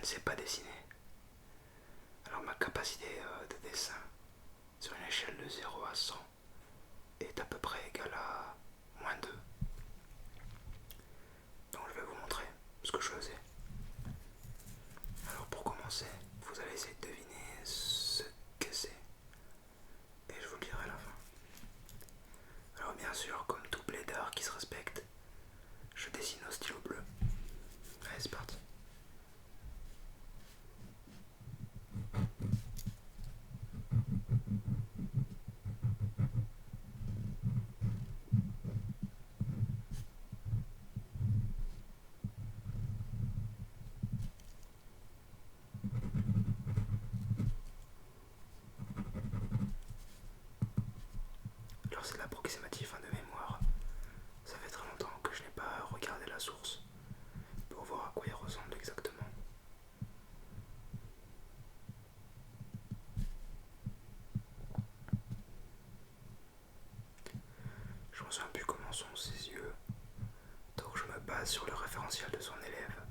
sais pas dessiner. Alors ma capacité de dessin sur une échelle de 0 à 100 est à peu près égale à -2. Donc je vais vous montrer ce que je faisais. Alors pour commencer, vous allez essayer de deviner ce que c'est. Et je vous le dirai à la fin. Alors bien sûr, comme tout plaideur qui se respecte, je dessine au stylo bleu. Allez, c'est parti. Alors c'est l'approximatif de mémoire. Ça fait très longtemps que je n'ai pas regardé la source pour voir à quoi il ressemble exactement. Je me souviens plus comment sont ses yeux, donc je me base sur le référentiel de son élève.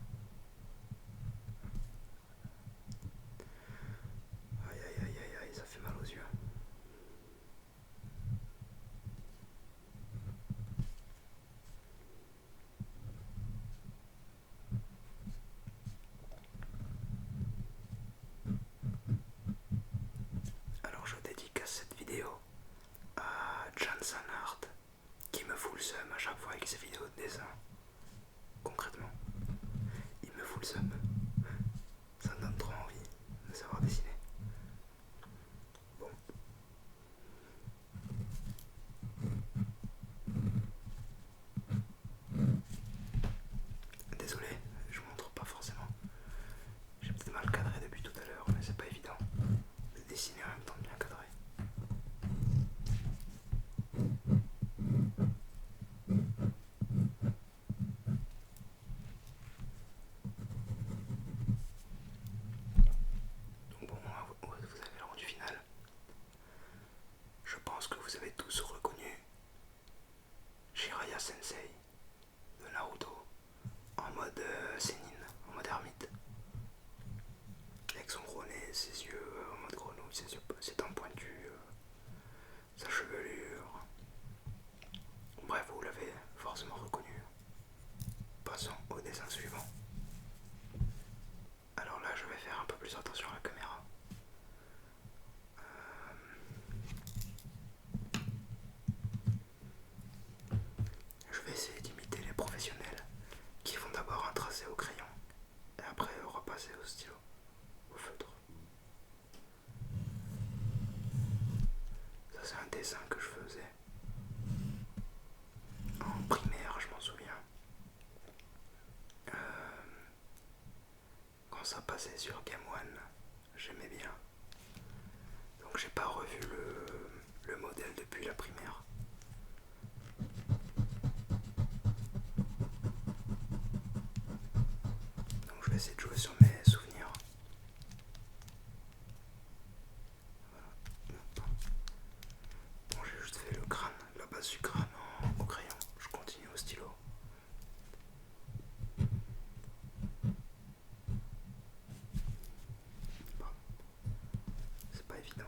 Aïe aïe aïe aïe aïe, ça fait mal aux yeux. Alors je dédicace cette vidéo à Jansen Art qui me fout le seum à chaque fois avec ses vidéos de dessin. Concrètement, il me fout le seum. Ça me donne trop envie de savoir dessiner. Bon. Désolé, je montre pas forcément. J'ai peut-être mal cadré depuis tout à l'heure, mais c'est pas évident de dessiner en même temps de bien cadrer. Donc bon, vous avez le rendu final. Je pense que vous avez tous reconnu Jiraiya Sensei de Naruto en mode sénine, en mode ermite. Avec son gros nez, ses yeux en mode grenouille, ses dents pointues, sa chevelure. Bref, vous l'avez forcément reconnu. Passons au dessin suivant. Alors là, je vais faire un peu plus attention à la caméra. Je vais essayer d'imiter les professionnels qui font d'abord un tracé au crayon et après repasser au stylo, au feutre. Ça, c'est un dessin que je faisais en primaire, je m'en souviens. Quand ça passait sur Game One, j'aimais bien. Donc j'ai pas revu le modèle depuis la primaire. Donc je vais essayer de jouer sur mes souvenirs. Bon, j'ai juste fait le crâne, la base du crâne au crayon. Je continue au stylo. Bon, c'est pas évident.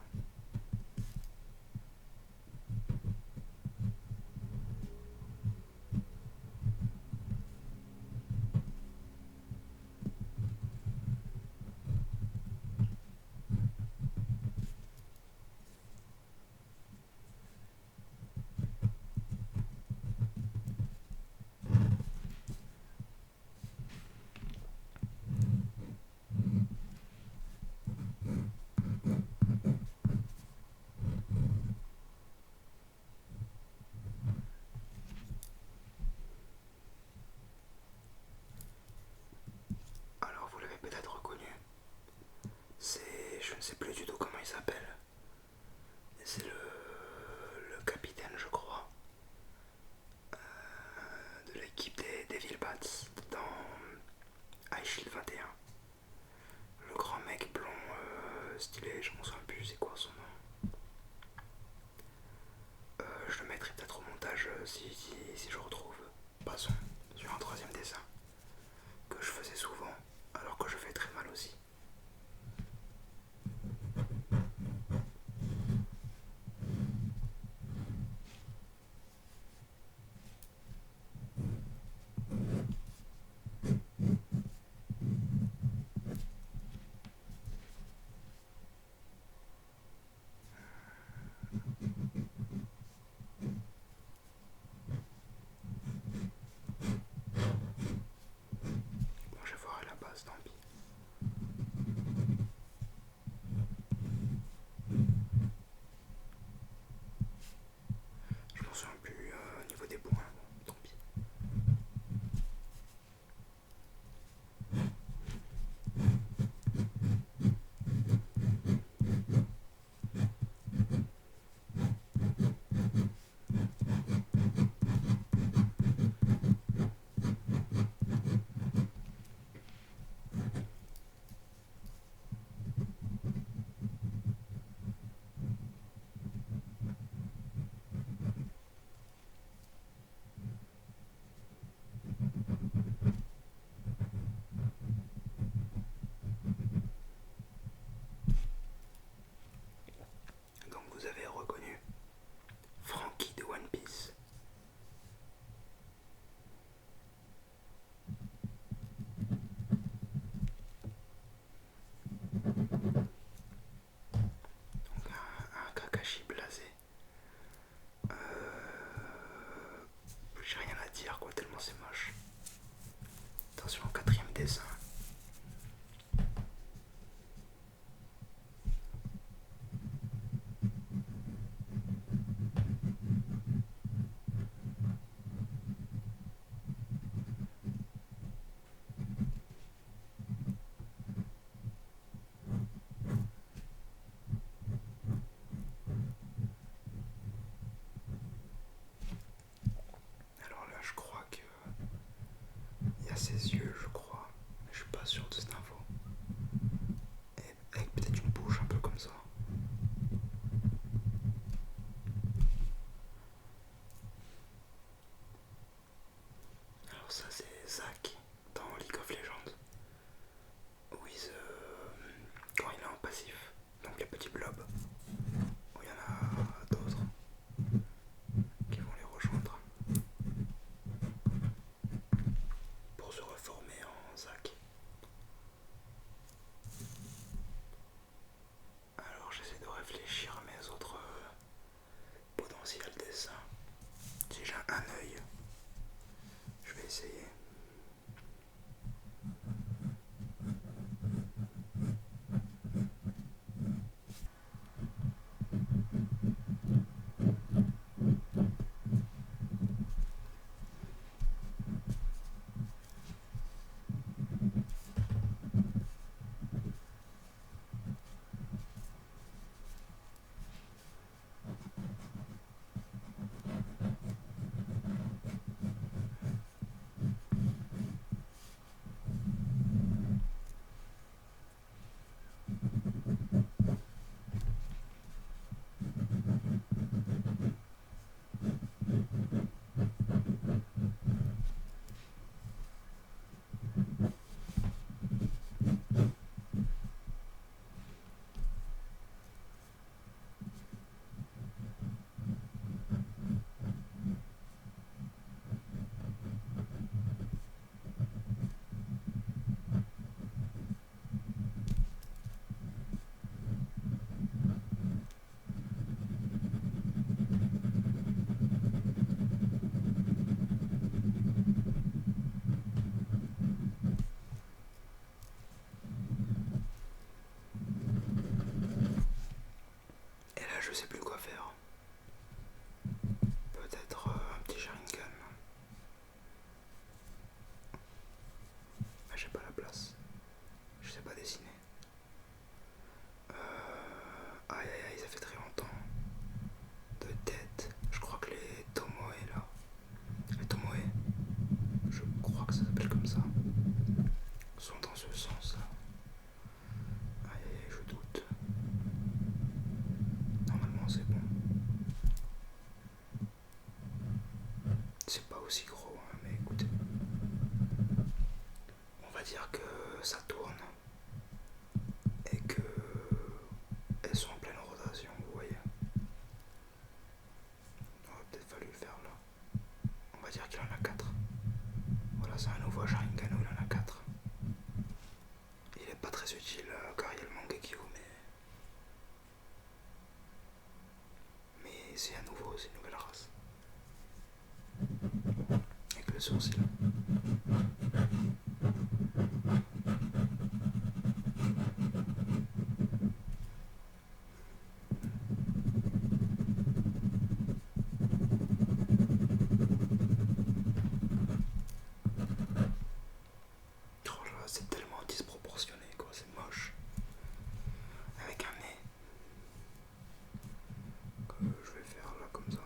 dessin. Alors là, je crois que il y a ses yeux, je crois, mais je suis pas sûr de cette info. Et avec peut-être une bouche un peu comme ça. Alors ça c'est Zack dans League of Legends. Quand il est en passif, donc les petits blobs, où il y en a d'autres qui vont les rejoindre pour se reformer en Zack. Alors j'essaie de réfléchir à mes autres potentiels dessins. Si j'ai un œil, je vais essayer. Et là je sais plus quoi faire. Peut-être un petit Sharingan. Mais j'ai pas la place. Je sais pas dessiner. Aïe aïe aïe, ça fait très longtemps. De tête. Je crois que les Tomoe là. Les Tomoe, je crois que ça s'appelle comme ça, sont dans ce sens là. Aïe aïe aïe, je doute. Normalement c'est bon. C'est pas aussi gros, hein, mais écoutez. On va dire que ça tourne. Et que elles sont en pleine rotation, vous voyez. On va peut-être fallu le faire là. On va dire qu'il en a 4. Voilà, c'est un nouveau Sharingan où il en a 4. Il est pas très utile car il y a le Mangekyo, mais c'est à nouveau, c'est une nouvelle race. Avec le sourcil. Oh là, c'est tellement disproportionné quoi, c'est moche. Avec un nez que je vais faire là comme ça.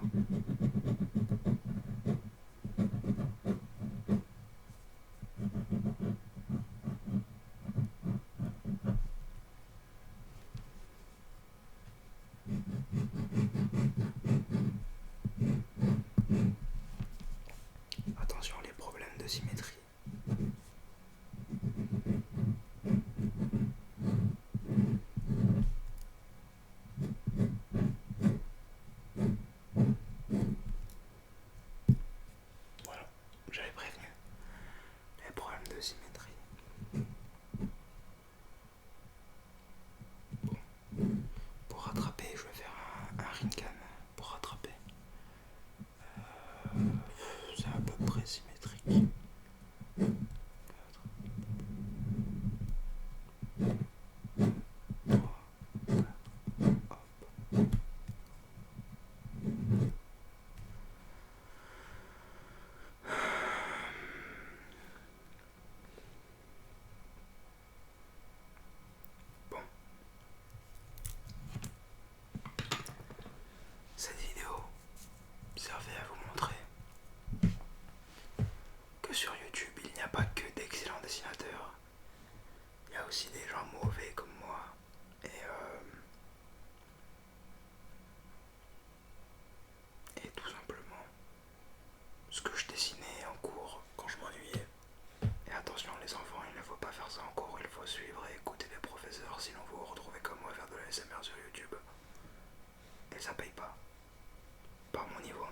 Attention les problèmes de symétrie. Voilà, j'avais prévenu. Les problèmes de symétrie. Bon. Pour rattraper, je vais faire un Rinnegan. Pour rattraper. C'est à peu près symétrique. 4. aussi des gens mauvais comme moi. Et tout simplement, ce que je dessinais en cours quand je m'ennuyais. Et attention les enfants, il ne faut pas faire ça en cours, il faut suivre et écouter les professeurs, sinon vous vous retrouvez comme moi à faire de la SMR sur YouTube. Et ça paye pas. Par mon niveau.